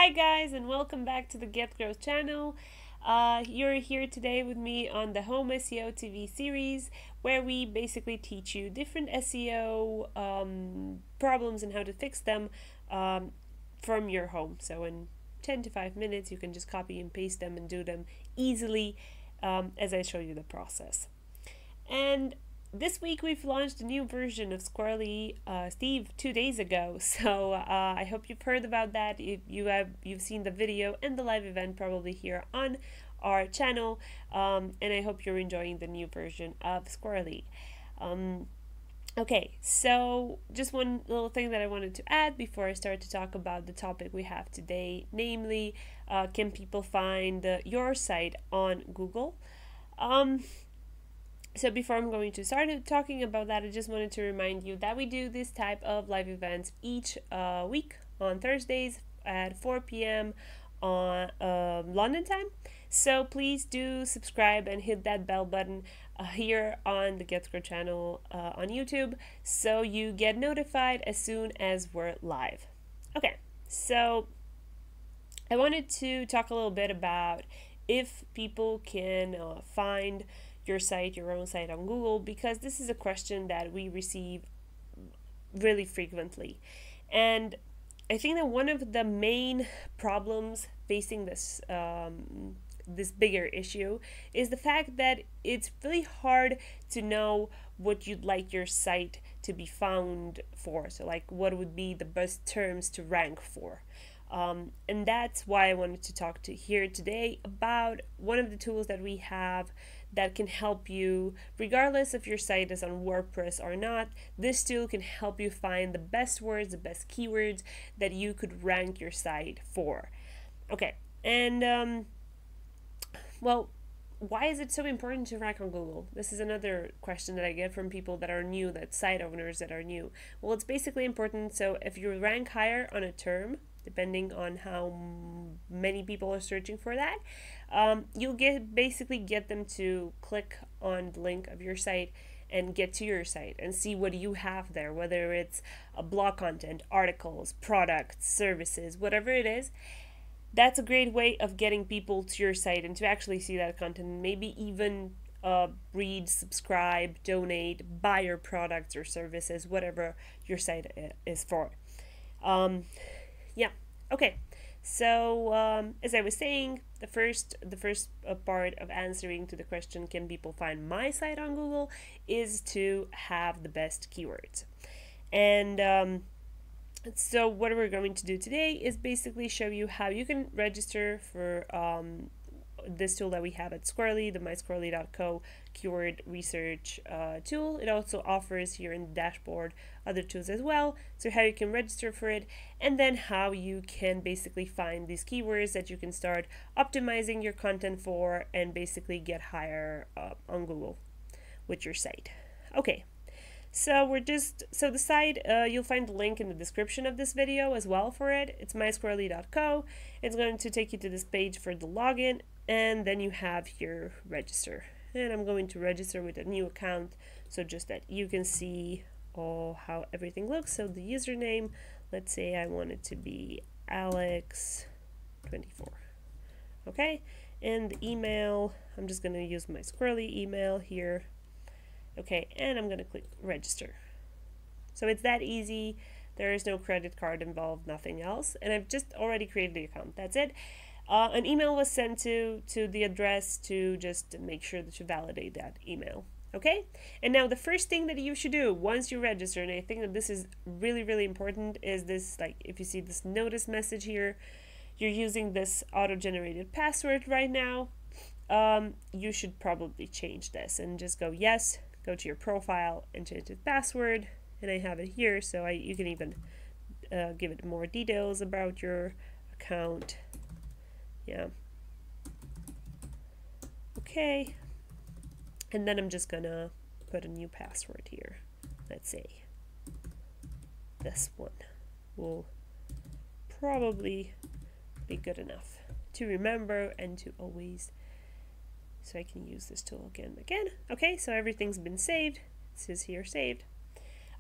Hi guys, and welcome back to the Get Growth channel. You're here today with me on the Home SEO TV series, where we basically teach you different SEO problems and how to fix them from your home. So in 10 to 5 minutes, you can just copy and paste them and do them easily as I show you the process. And this week we've launched a new version of Squirrely Steve 2 days ago, so I hope you've heard about that. You've seen the video and the live event probably here on our channel, and I hope you're enjoying the new version of Squirrely. Okay, so just one little thing that I wanted to add before I start to talk about the topic we have today, namely, can people find your site on Google? So before I'm going to start talking about that, I just wanted to remind you that we do this type of live events each week on Thursdays at 4 p.m. on London time. So please do subscribe and hit that bell button here on the Get Growth channel on YouTube, so you get notified as soon as we're live. Okay, so I wanted to talk a little bit about if people can find your site, your own site on Google, because this is a question that we receive really frequently. And I think that one of the main problems facing this bigger issue is the fact that it's really hard to know what you'd like your site to be found for. So like what would be the best terms to rank for. And that's why I wanted to talk to here today about one of the tools that we have that can help you, regardless if your site is on WordPress or not. This tool can help you find the best words, the best keywords that you could rank your site for. Okay, and well, why is it so important to rank on Google? This is another question that I get from people that are new, that site owners that are new. Well, it's basically important. So if you rank higher on a term, depending on how many people are searching for that, you'll basically get them to click on the link of your site and get to your site and see what you have there, whether it's a blog content, articles, products, services, whatever it is. That's a great way of getting people to your site and to actually see that content, maybe even read, subscribe, donate, buy your products or services, whatever your site is for. Yeah, okay. So as I was saying, the first part of answering to the question, can people find my site on Google, is to have the best keywords. And so what we're going to do today is basically show you how you can register for this tool that we have at Squirrely, the mysquirrely.co keyword research tool. It also offers here in the dashboard other tools as well, so how you can register for it, and then how you can basically find these keywords that you can start optimizing your content for and basically get higher on Google with your site. Okay. So the site, you'll find the link in the description of this video as well for it. It's mysquirrely.co. It's going to take you to this page for the login, and then you have here register. And I'm going to register with a new account, so just that you can see how everything looks. So the username, let's say I want it to be Alex24. Okay, and the email, I'm just going to use my Squirrely email here. Okay, and I'm going to click register. So it's that easy. There is no credit card involved, nothing else. And I've just already created the account. That's it. An email was sent to the address to just make sure that you validate that email. Okay? And now the first thing that you should do once you register, and I think that this is really, really important, is this, like, if you see this notice message here, you're using this auto-generated password right now. You should probably change this and just go yes. Go to your profile and change the password, and I have it here, so you can even give it more details about your account. Yeah. Okay. And then I'm just gonna put a new password here. Let's say this one will probably be good enough to remember and to always. So I can use this tool again. Okay, so everything's been saved. This is here saved.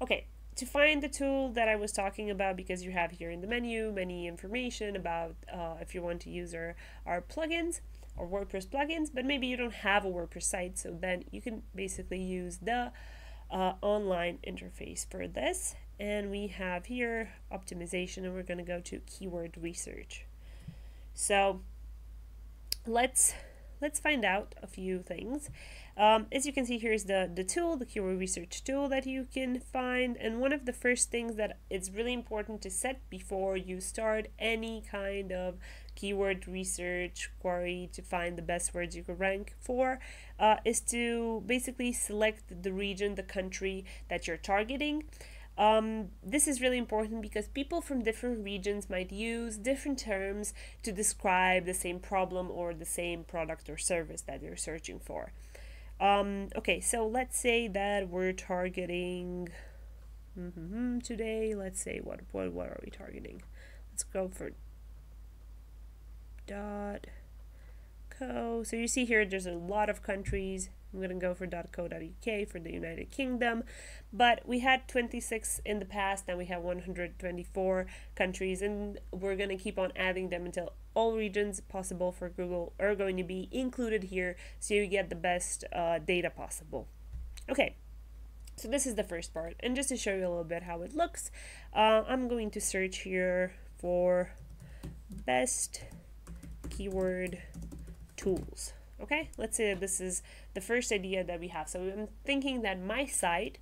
Okay, to find the tool that I was talking about, because you have here in the menu many information about if you want to use our plugins or WordPress plugins, but maybe you don't have a WordPress site, so then you can basically use the online interface for this. And we have here optimization, and we're going to go to keyword research. So let's find out a few things. As you can see, here's the tool, the keyword research tool that you can find. And one of the first things that it's really important to set before you start any kind of keyword research query to find the best words you could rank for is to basically select the region, the country that you're targeting. This is really important because people from different regions might use different terms to describe the same problem or the same product or service that they're searching for. Okay, so let's say that we're targeting today. Let's say what are we targeting? Let's go for .co. So you see here there's a lot of countries. I'm going to go for .co.uk for the United Kingdom, but we had 26 in the past, now we have 124 countries, and we're going to keep on adding them until all regions possible for Google are going to be included here, so you get the best data possible. Okay, so this is the first part, and just to show you a little bit how it looks, I'm going to search here for best keyword tools. Okay, let's say that this is the first idea that we have. So I'm thinking that my site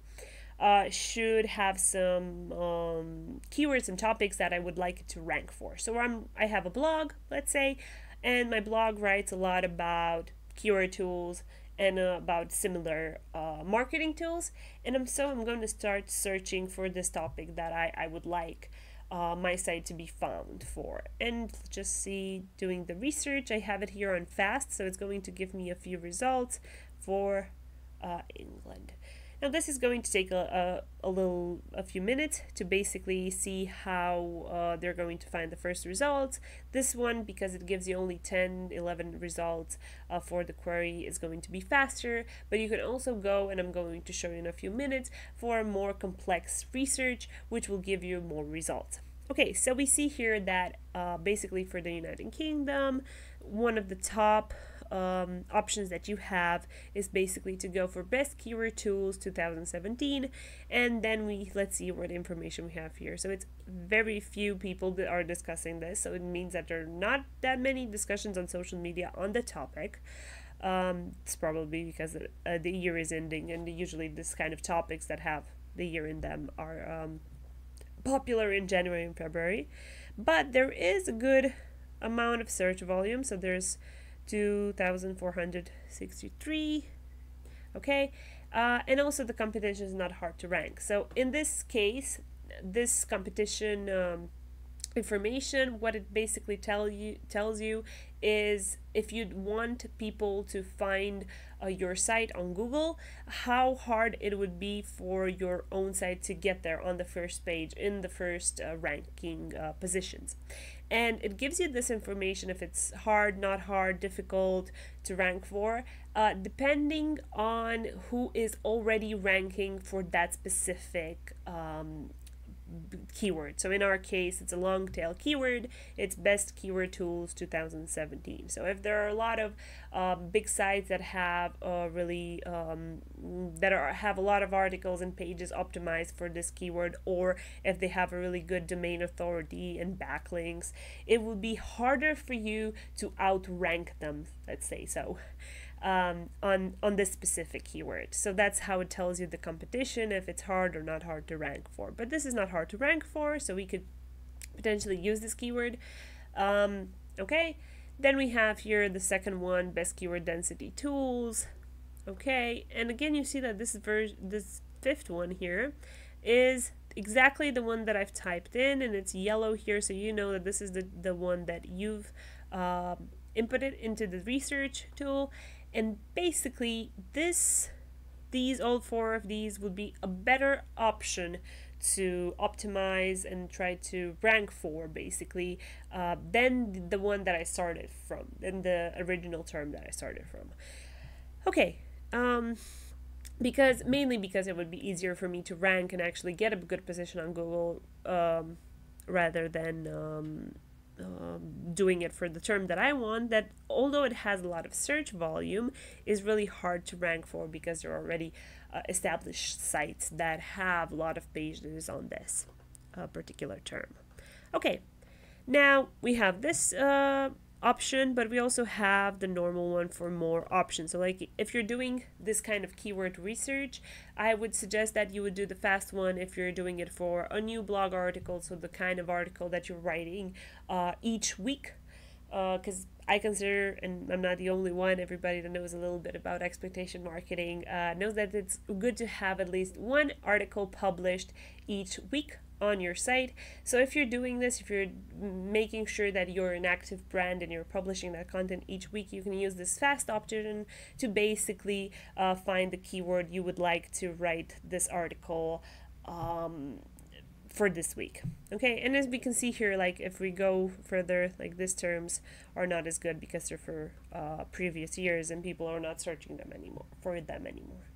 should have some keywords and topics that I would like it to rank for. So I have a blog, let's say, and my blog writes a lot about keyword tools and about similar marketing tools. And I'm going to start searching for this topic that I would like my site to be found for. And just see, doing the research, I have it here on fast, so it's going to give me a few results for England. Now this is going to take a few minutes to basically see how they're going to find the first results. This one, because it gives you only 10-11 results for the query, is going to be faster, but you can also go, and I'm going to show you in a few minutes, for a more complex research which will give you more results. Okay, so we see here that basically for the United Kingdom, one of the top options that you have is basically to go for best keyword tools 2017, and then let's see what information we have here. So it's very few people that are discussing this, so it means that there are not that many discussions on social media on the topic. It's probably because the year is ending, and usually this kind of topics that have the year in them are popular in January and February. But there is a good amount of search volume, so there's 2,463. Okay, and also the competition is not hard to rank. So in this case, this competition information, what it basically tells you is if you'd want people to find your site on Google, how hard it would be for your own site to get there on the first page in the first ranking positions. And it gives you this information if it's hard, not hard, difficult to rank for, depending on who is already ranking for that specific keyword. So in our case, it's a long tail keyword. It's best keyword tools 2017. So if there are a lot of big sites that have really have a lot of articles and pages optimized for this keyword, or if they have a really good domain authority and backlinks, it will be harder for you to outrank them, let's say so. On this specific keyword. So that's how it tells you the competition, if it's hard or not hard to rank for. But this is not hard to rank for, so we could potentially use this keyword. Okay, then we have here the second one, best keyword density tools. Okay, and again you see that this fifth one here is exactly the one that I've typed in, and it's yellow here, so you know that this is the one that you've inputted into the research tool. And basically all four of these would be a better option to optimize and try to rank for, basically, than the one that I started from, than the original term that I started from. Okay, mainly because it would be easier for me to rank and actually get a good position on Google, rather than doing it for the term that I want, that although it has a lot of search volume, is really hard to rank for because there are already established sites that have a lot of pages on this particular term. Okay, now we have this option, but we also have the normal one for more options. So like if you're doing this kind of keyword research, I would suggest that you would do the fast one if you're doing it for a new blog article, so the kind of article that you're writing each week, because I consider, and I'm not the only one, everybody that knows a little bit about expectation marketing knows that it's good to have at least one article published each week on your site. So if you're doing this, if you're making sure that you're an active brand and you're publishing that content each week, you can use this fast option to basically find the keyword you would like to write this article for this week. Okay, and as we can see here, like if we go further, like these terms are not as good because they're for previous years and people are not searching them anymore for them anymore.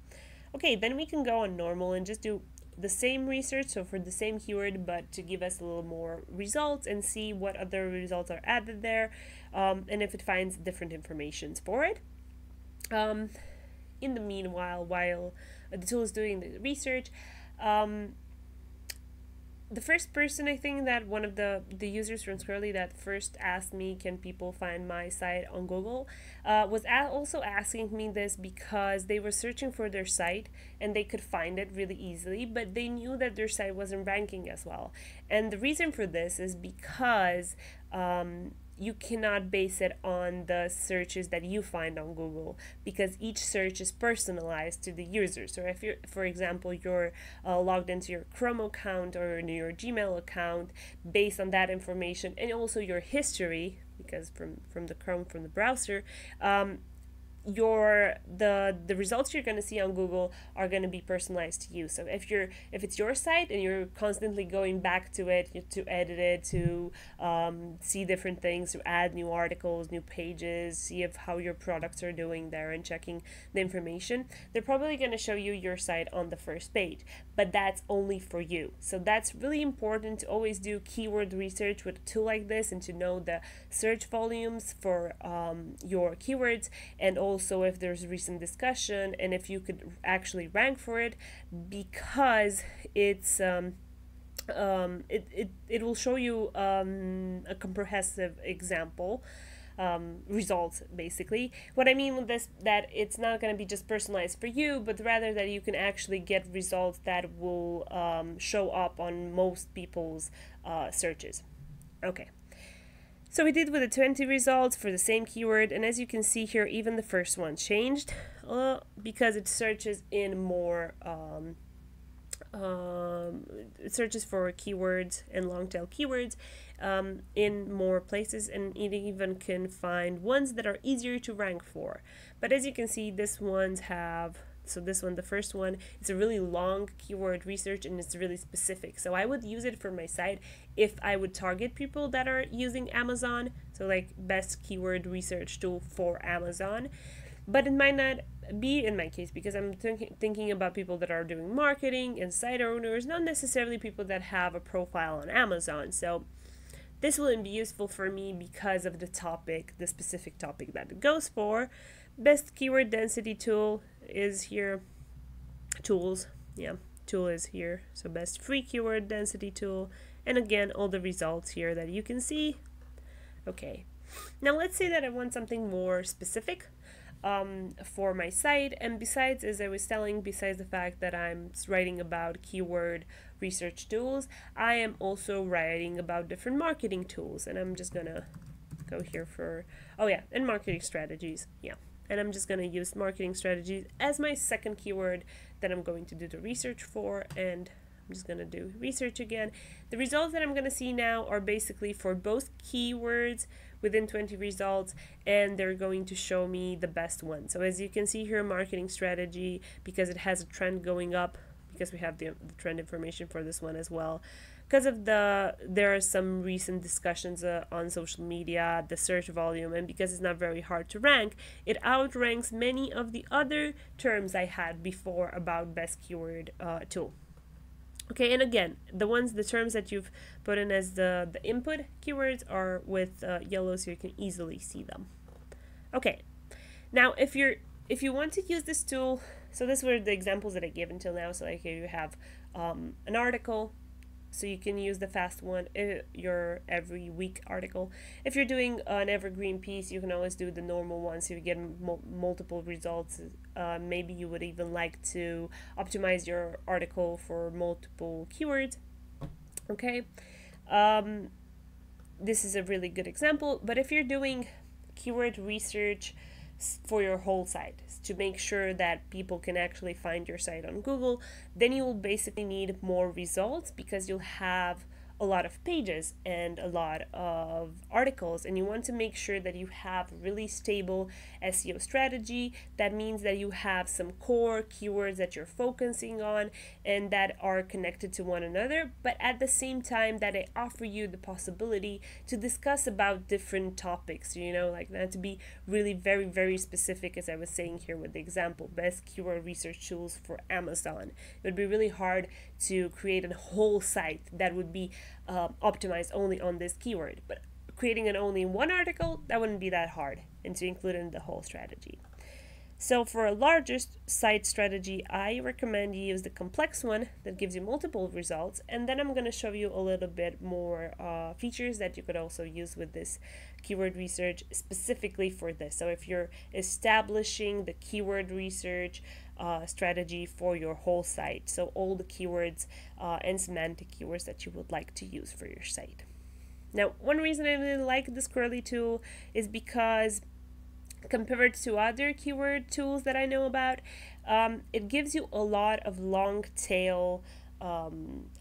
Okay, then we can go on normal and just do the same research, so for the same keyword, but to give us a little more results and see what other results are added there, and if it finds different informations for it. In the meanwhile, while the tool is doing the research, the first person, I think that one of the users from Squarely that first asked me, can people find my site on Google, was also asking me this because they were searching for their site and they could find it really easily, but they knew that their site wasn't ranking as well. And the reason for this is because you cannot base it on the searches that you find on Google, because each search is personalized to the user. So if you're, for example, you're logged into your Chrome account or your Gmail account, based on that information and also your history, because from the Chrome, from the browser, the results you're going to see on Google are going to be personalized to you. So if it's your site and you're constantly going back to it to edit it, to see different things, to add new articles, new pages, see if how your products are doing there and checking the information, they're probably going to show you your site on the first page, but that's only for you. So that's really important to always do keyword research with a tool like this and to know the search volumes for your keywords, and also if there's recent discussion and if you could actually rank for it, because it's it will show you a comprehensive example results, basically. What I mean with this, that it's not going to be just personalized for you, but rather that you can actually get results that will show up on most people's searches. Okay. So we did with the 20 results for the same keyword, and as you can see here, even the first one changed because it searches in more, it searches for keywords and long tail keywords in more places, and it even can find ones that are easier to rank for. But as you can see, this ones have, so this one, the first one, it's a really long keyword research and it's really specific. So I would use it for my site if I would target people that are using Amazon, so like best keyword research tool for Amazon. But it might not be in my case because I'm thinking about people that are doing marketing and site owners, not necessarily people that have a profile on Amazon. So this wouldn't be useful for me because of the topic, the specific topic that it goes for. Best keyword density tool is here. Tools, yeah, tool is here. So best free keyword density tool. And again, all the results here that you can see. Okay, now let's say that I want something more specific for my site, and besides, as I was telling, besides the fact that I'm writing about keyword research tools, I am also writing about different marketing tools, and I'm just gonna go here for, oh yeah, and marketing strategies, yeah. And I'm just going to use marketing strategies as my second keyword that I'm going to do the research for, and I'm just going to do research again. The results that I'm going to see now are basically for both keywords within 20 results, and they're going to show me the best one. So as you can see here, marketing strategy, because it has a trend going up, because we have the trend information for this one as well, because of there are some recent discussions on social media, the search volume, and because it's not very hard to rank, it outranks many of the other terms I had before about best keyword tool. Okay, and again, the terms that you've put in as the input keywords are with yellow, so you can easily see them. Okay, now if you want to use this tool, so these were the examples that I gave until now. So like here you have an article, so you can use the fast one, your every week article. If you're doing an evergreen piece, you can always do the normal one, so you get multiple results. Maybe you would even like to optimize your article for multiple keywords. Okay, this is a really good example. But if you're doing keyword research for your whole site to make sure that people can actually find your site on Google, then you will basically need more results because you'll have a lot of pages and a lot of articles, and you want to make sure that you have really stable SEO strategy. That means that you have some core keywords that you're focusing on and that are connected to one another, but at the same time that they offer you the possibility to discuss about different topics, you know, like not to be really very, very specific, as I was saying here with the example, best keyword research tools for Amazon. It would be really hard to create a whole site that would be optimized only on this keyword, but creating an only one article, that wouldn't be that hard, and to include in the whole strategy. So for a larger site strategy, I recommend you use the complex one that gives you multiple results, and then I'm going to show you a little bit more features that you could also use with this keyword research specifically for this. So if you're establishing the keyword research strategy for your whole site, so all the keywords and semantic keywords that you would like to use for your site. Now, one reason I really like this Squirrely tool is because compared to other keyword tools that I know about, it gives you a lot of long tail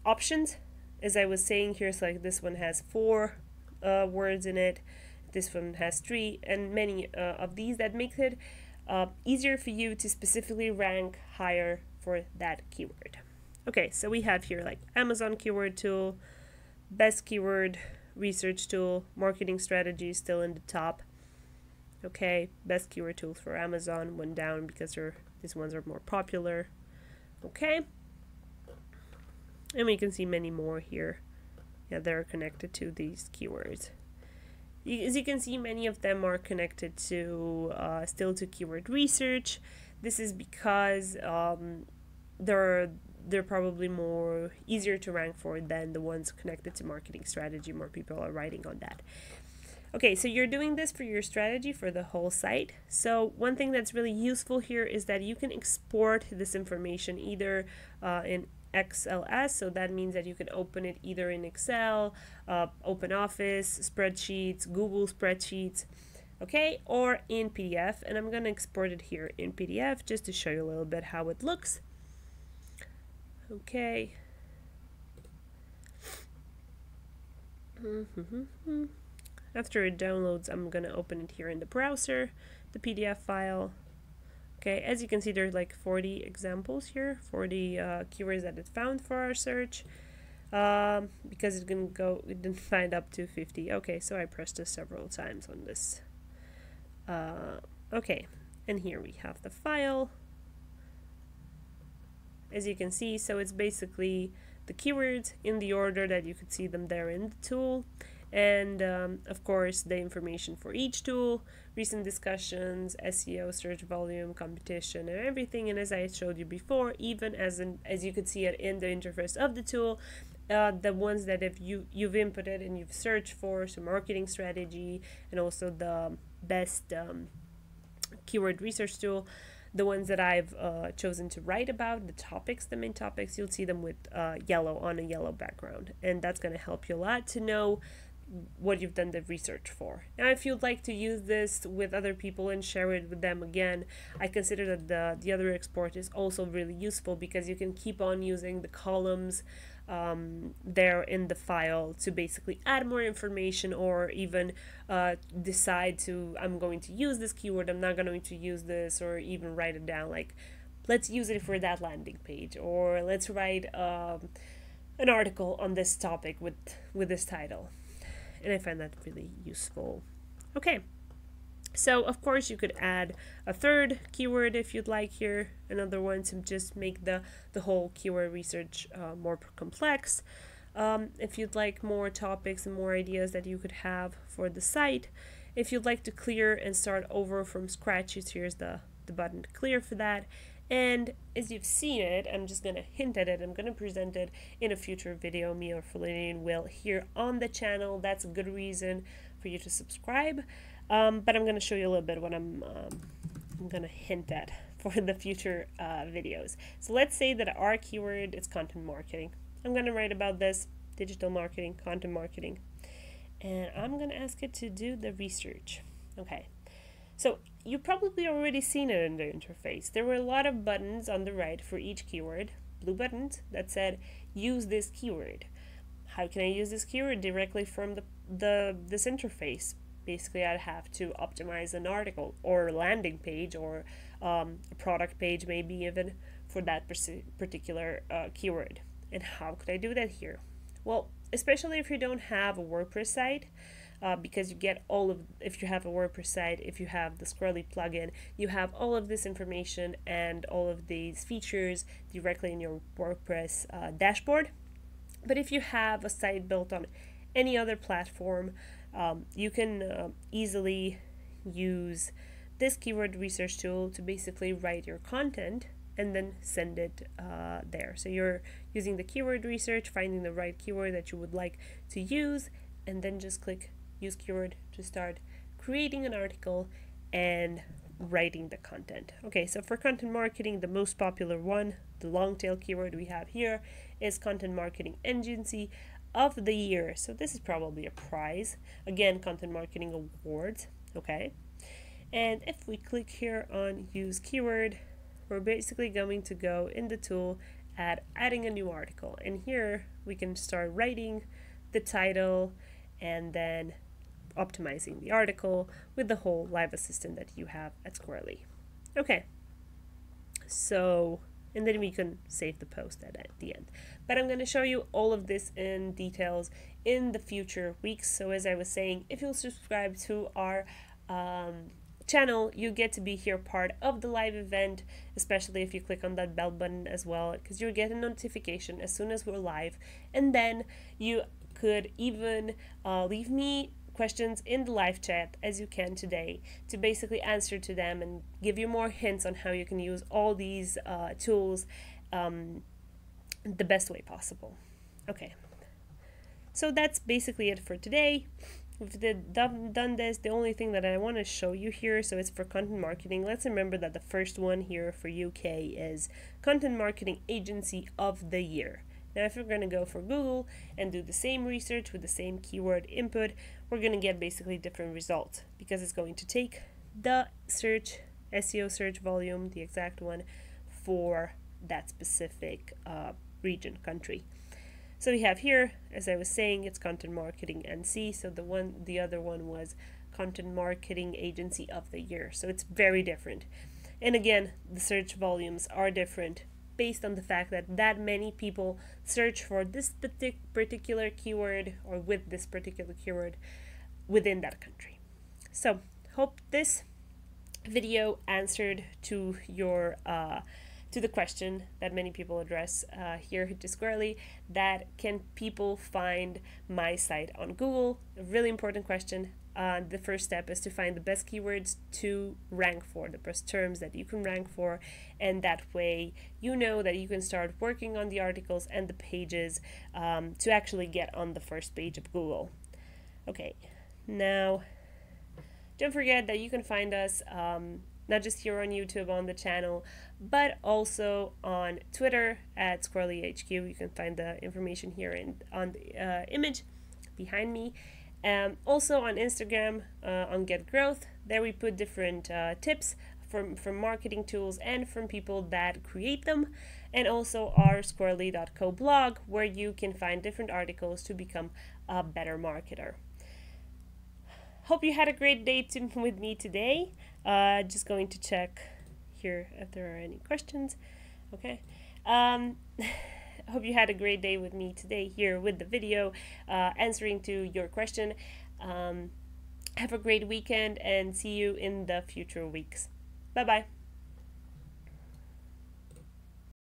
options. As I was saying here, so like this one has 4 words in it, this one has 3, and many of these that makes it easier for you to specifically rank higher for that keyword. Okay, so we have here like Amazon keyword tool, best keyword research tool, marketing strategy still in the top. Okay, best keyword tools for Amazon went down because these ones are more popular. Okay, and we can see many more here. Yeah, they're connected to these keywords. As you can see, many of them are connected to still to keyword research. This is because they're probably more easier to rank for than the ones connected to marketing strategy. More people are writing on that. Okay, so you're doing this for your strategy for the whole site. So one thing that's really useful here is that you can export this information either in XLS, so that means that you can open it either in Excel, OpenOffice, spreadsheets, Google spreadsheets, okay, or in PDF. And I'm going to export it here in PDF just to show you a little bit how it looks. Okay. After it downloads, I'm going to open it here in the browser, the PDF file. Okay, as you can see, there's like 40 examples here, 40 keywords that it found for our search. Because it didn't find up to 50. Okay, so I pressed this several times on this. Okay, and here we have the file. As you can see, so it's basically the keywords in the order that you could see them there in the tool. And of course the information for each tool, recent discussions, SEO, search volume, competition, and everything. And as I showed you before, even as you could see it in the interface of the tool, the ones that you've inputted and you've searched for, so marketing strategy and also the best keyword research tool, the ones that I've chosen to write about, the topics, the main topics, you'll see them with yellow on a yellow background, and that's going to help you a lot to know what you've done the research for. Now, if you'd like to use this with other people and share it with them again, I consider that the other export is also really useful because you can keep on using the columns there in the file to basically add more information, or even decide to, I'm going to use this keyword, I'm not going to use this, or even write it down, like let's use it for that landing page, or let's write an article on this topic with this title, and I find that really useful. Okay, so of course you could add a third keyword if you'd like here, another one to just make the whole keyword research more complex. If you'd like more topics and more ideas that you could have for the site, if you'd like to clear and start over from scratch, here's the button to clear for that. And as you've seen it, I'm just going to hint at it. I'm going to present it in a future video. Me or Feline will here on the channel. That's a good reason for you to subscribe. But I'm going to show you a little bit what I'm going to hint at for the future videos. So let's say that our keyword is content marketing. I'm going to write about this, digital marketing, content marketing. And I'm going to ask it to do the research. Okay. So you've probably already seen it in the interface. There were a lot of buttons on the right for each keyword, blue buttons that said use this keyword. How can I use this keyword directly from this interface? Basically, I'd have to optimize an article or a landing page or a product page, maybe even for that particular keyword. And how could I do that here? Well, especially if you don't have a WordPress site, because you get all of, if you have a WordPress site, if you have the Squarely plugin, you have all of this information and all of these features directly in your WordPress dashboard. But if you have a site built on any other platform, you can easily use this keyword research tool to basically write your content and then send it there. So you're using the keyword research, finding the right keyword that you would like to use, and then just click use keyword to start creating an article and writing the content. Okay, so for content marketing, the most popular one, the long tail keyword we have here, is Content Marketing Agency of the Year. So this is probably a prize. Again, Content Marketing Awards. Okay, and if we click here on use keyword, we're basically going to go in the tool at adding a new article, and here we can start writing the title and then optimizing the article with the whole live assistant that you have at Squarely. Okay, so, and then we can save the post at the end. But I'm going to show you all of this in details in the future weeks. So as I was saying, if you'll subscribe to our channel, you get to be here part of the live event, especially if you click on that bell button as well, because you'll get a notification as soon as we're live. And then you could even leave me questions in the live chat as you can today to basically answer to them and give you more hints on how you can use all these tools the best way possible. Okay, so that's basically it for today. We've done this. The only thing that I want to show you here, so it's for content marketing. Let's remember that the first one here for UK is Content Marketing Agency of the Year. Now, if we're going to go for Google and do the same research with the same keyword input, we're going to get basically different results because it's going to take the search, SEO search volume, the exact one for that specific region, country. So we have here, as I was saying, it's Content Marketing NC. So the other one was Content Marketing Agency of the Year. So it's very different. And again, the search volumes are different based on the fact that many people search for this particular keyword or with this particular keyword within that country. So hope this video answered to your to the question that many people address here to Squarely, that can people find my site on Google? A really important question. The first step is to find the best keywords to rank for, the best terms that you can rank for, and that way you know that you can start working on the articles and the pages to actually get on the first page of Google. Okay, now don't forget that you can find us not just here on YouTube on the channel, but also on Twitter at SquarelyHQ. You can find the information here on the image behind me. Also on Instagram, on Get Growth. There we put different tips from marketing tools and from people that create them. And also our Squarely.co blog, where you can find different articles to become a better marketer. Hope you had a great day with me today. Just going to check here if there are any questions. Okay. hope you had a great day with me today here with the video answering to your question. Have a great weekend and see you in the future weeks. Bye bye.